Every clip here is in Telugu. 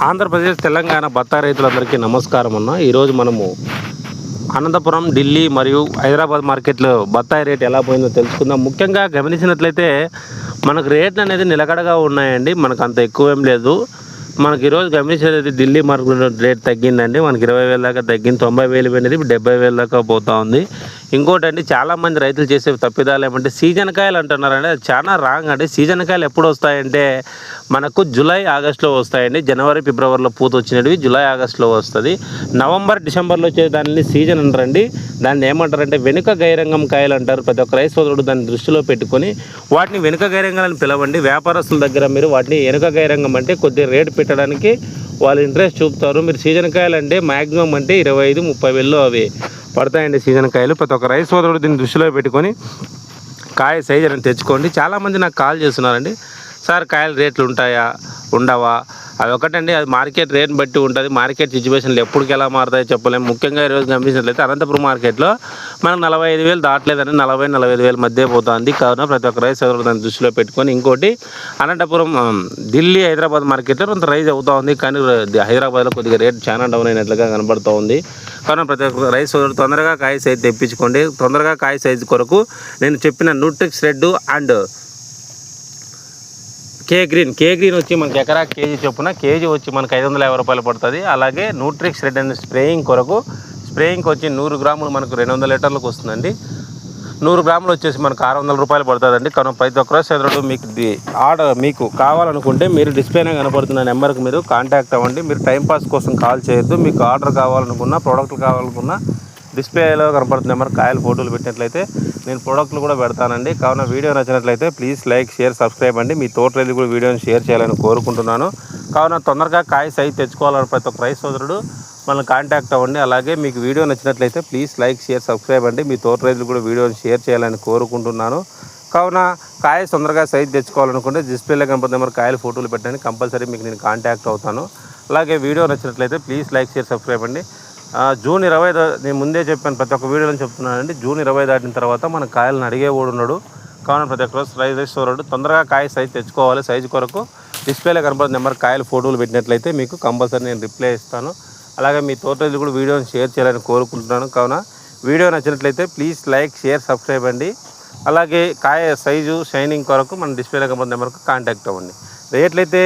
ఆంధ్రప్రదేశ్ తెలంగాణ బత్తాయి రైతులందరికీ నమస్కారం అన్న. ఈరోజు మనము అనంతపురం, ఢిల్లీ మరియు హైదరాబాద్ మార్కెట్లో బత్తాయి రేట్ ఎలా పోయిందో తెలుసుకుందాం. ముఖ్యంగా గమనించినట్లయితే మనకు రేట్లు అనేది నిలకడగా ఉన్నాయండి. మనకు అంత ఎక్కువ ఏం లేదు. మనకి ఈరోజు గమనించినట్లయితే ఢిల్లీ మార్కెట్ రేట్ తగ్గిందండి. మనకి 20,000 దాకా తగ్గింది. 90,000 అనేది 70,000 దాకా పోతా ఉంది. ఇంకోటి అండి, చాలామంది రైతులు చేసే తప్పిదాలు ఏమంటే సీజన్ కాయలు అంటున్నారండి. అది చాలా రాంగ్ అండి. సీజన్ కాయలు ఎప్పుడు వస్తాయంటే మనకు జూలై, ఆగస్టులో వస్తాయండి. జనవరి, ఫిబ్రవరిలో పూత వచ్చినవి జూలై, ఆగస్టులో వస్తుంది. నవంబర్, డిసెంబర్లో వచ్చే దాన్ని సీజన్ అంటారండి. దాన్ని ఏమంటారంటే వెనుక గైరంగం కాయలు అంటారు. ప్రతి ఒక్క రైతు సోదరుడు దాన్ని దృష్టిలో పెట్టుకొని వాటిని వెనుక గైరంగాలని పిలవండి. వ్యాపారస్తుల దగ్గర మీరు వాటిని వెనుక గైరంగం అంటే కొద్దిగా రేటు పెట్టడానికి వాళ్ళు ఇంట్రెస్ట్ చూపుతారు. మీరు సీజన్ కాయలు అంటే మ్యాక్సిమం అంటే 25-30 అవి పడతాయండి సీజన్ కాయలు. ప్రతి ఒక్క రైతు సోదరుడు దీన్ని దృష్టిలో పెట్టుకొని కాయ సైజ్ అని తెచ్చుకోండి. చాలామంది నాకు కాల్ చేస్తున్నారండి, సార్ కాయల రేట్లు ఉంటాయా ఉండవా? అది ఒకటండి, అది మార్కెట్ రేట్ని బట్టి ఉంటుంది. మార్కెట్ సిచ్యువేషన్లు ఎప్పటికి ఎలా మారుతాయో చెప్పలేము. ముఖ్యంగా ఈరోజు గమనించినట్లయితే అనంతపురం మార్కెట్లో మనకు 45,000 దాటలేదని 40,000-45,000 మధ్య పోతుంది. కావున ప్రతి ఒక్క రైతు సోదరుడు దాన్ని దృష్టిలో పెట్టుకొని ఇంకోటి అనంతపురం, ఢిల్లీ, హైదరాబాద్ మార్కెట్లో కొంత రైజ్ అవుతూ ఉంది. కానీ హైదరాబాద్లో కొద్దిగా రేట్ చాలా డౌన్ అయినట్లుగా కనబడుతూ ఉంది. కావున ప్రతి ఒక్క రైతు సోదరుడు తొందరగా కాయ సైజు తెప్పించుకోండి. తొందరగా కాయ సైజు కొరకు నేను చెప్పిన న్యూట్రిక్స్ రెడ్ అండ్ కే గ్రీన్ వచ్చి మనకి ఎకరా కేజీ చొప్పున కేజీ వచ్చి మనకు 550 రూపాయలు పడుతుంది. అలాగే న్యూట్రిక్స్ రెడ్ అండ్ స్ప్రేయింగ్ వచ్చి 100 గ్రాములు మనకు 200 లీటర్లకు వస్తుందండి. 100 గ్రాములు వచ్చేసి మనకు 600 రూపాయలు పడుతుందండి. కానీ ప్రతి ఒక్కరో సోదరుడు మీకు కావాలనుకుంటే మీరు డిస్ప్లేనే కనపడుతున్న నెంబర్కి మీరు కాంటాక్ట్ అవ్వండి. మీరు టైంపాస్ కోసం కాల్ చేయొద్దు. మీకు ఆర్డర్ కావాలనుకున్నా, ప్రోడక్ట్లు కావాలనుకున్నా డిస్ప్లేలో కనపడుతున్న నెంబర్ కాయలు ఫోటోలు పెట్టినట్లయితే నేను ప్రోడక్ట్లు కూడా పెడతానండి. కావున వీడియో నచ్చినట్లయితే ప్లీజ్ లైక్, షేర్, సబ్స్క్రైబ్ అండి. మీ తోట రైతులు కూడా వీడియోని షేర్ చేయాలని కోరుకుంటున్నాను. కావున తొందరగా కాయ సైజ్ తెచ్చుకోవాలని ప్రతి ఒక్క రైతు సోదరుడు మనల్ని కాంటాక్ట్ అవ్వండి. అలాగే మీకు వీడియో నచ్చినట్లయితే ప్లీజ్ లైక్, షేర్, సబ్స్క్రైబ్ అండి. మీ తోట రైతులు కూడా వీడియోని షేర్ చేయాలని కోరుకుంటున్నాను. కావున కాయ తొందరగా సైజ్ తెచ్చుకోవాలనుకుంటే డిస్ప్లేలో కనపడుతున్న నెంబర్ కాయలు ఫోటోలు పెట్టండి. కంపల్సరీ మీకు నేను కాంటాక్ట్ అవుతాను. అలాగే వీడియో నచ్చినట్లయితే ప్లీజ్ లైక్, షేర్, సబ్స్క్రైబ్ అండి. జూన్ 20 నేను ముందే చెప్పాను, ప్రతి ఒక్క వీడియోలో చెప్తున్నానండి. జూన్ 20 దాటిన తర్వాత మన కాయలను అడిగేవాడు ఉన్నాడు. కావున ప్రతి ఒక్క రైతు సోదరుడు తొందరగా కాయ సైజ్ తెచ్చుకోవాలి. సైజు కొరకు డిస్ప్లేలో కనపడుతున్న నెంబర్ కాయలు ఫోటోలు పెట్టినట్లయితే మీకు కంపల్సరీ నేను రిప్లై ఇస్తాను. అలాగే మీ తోట రైతులు కూడా వీడియోని షేర్ చేయాలని కోరుకుంటున్నాను. కావున వీడియో నచ్చినట్లయితే ప్లీజ్ లైక్, షేర్, సబ్స్క్రైబ్ అండి. అలాగే కాయ సైజు షైనింగ్ కొరకు మన డిస్ప్లేలో కనపడుతున్న నెంబర్కి కాంటాక్ట్ అవ్వండి. రేట్లు అయితే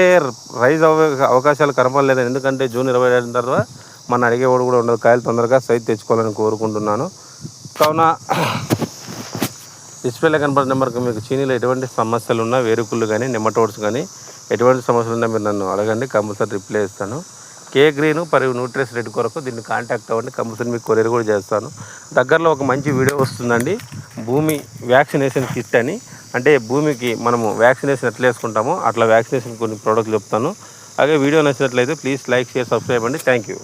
రైజ్ అవకాశాలు కనపడలేదు. ఎందుకంటే జూన్ 20 దాటిన తర్వాత మన అడిగేవాడు కూడా ఉండదు. కాయలు తొందరగా సైజ్ తెచ్చుకోవాలని కోరుకుంటున్నాను. కావున డిస్ప్లేలో కనపడే నెంబర్కి మీకు చీనీలో ఎటువంటి సమస్యలు ఉన్నా, వేరుకుళ్ళు కానీ నెమటోడ్స్ కానీ ఎటువంటి సమస్యలు ఉన్నా మీరు నన్ను అడగండి. కంపల్సరీ రిప్లై ఇస్తాను. కే గ్రీన్ మరియు న్యూట్రిక్స్ రెడ్ కొరకు దీన్ని కాంటాక్ట్ అవ్వండి. కంపల్సరీ మీకు కొరియర్ కూడా చేస్తాను. దగ్గరలో ఒక మంచి వీడియో వస్తుందండి, భూమి వ్యాక్సినేషన్ కిట్ అని. అంటే భూమికి మనము వ్యాక్సినేషన్ ఎట్లా వేసుకుంటామో అట్లా వ్యాక్సినేషన్ కొన్ని ప్రోడక్ట్లు చెప్తాను. అలాగే వీడియో నచ్చినట్లయితే ప్లీజ్ లైక్, షేర్, సబ్స్క్రైబ్ అండి. Thank you.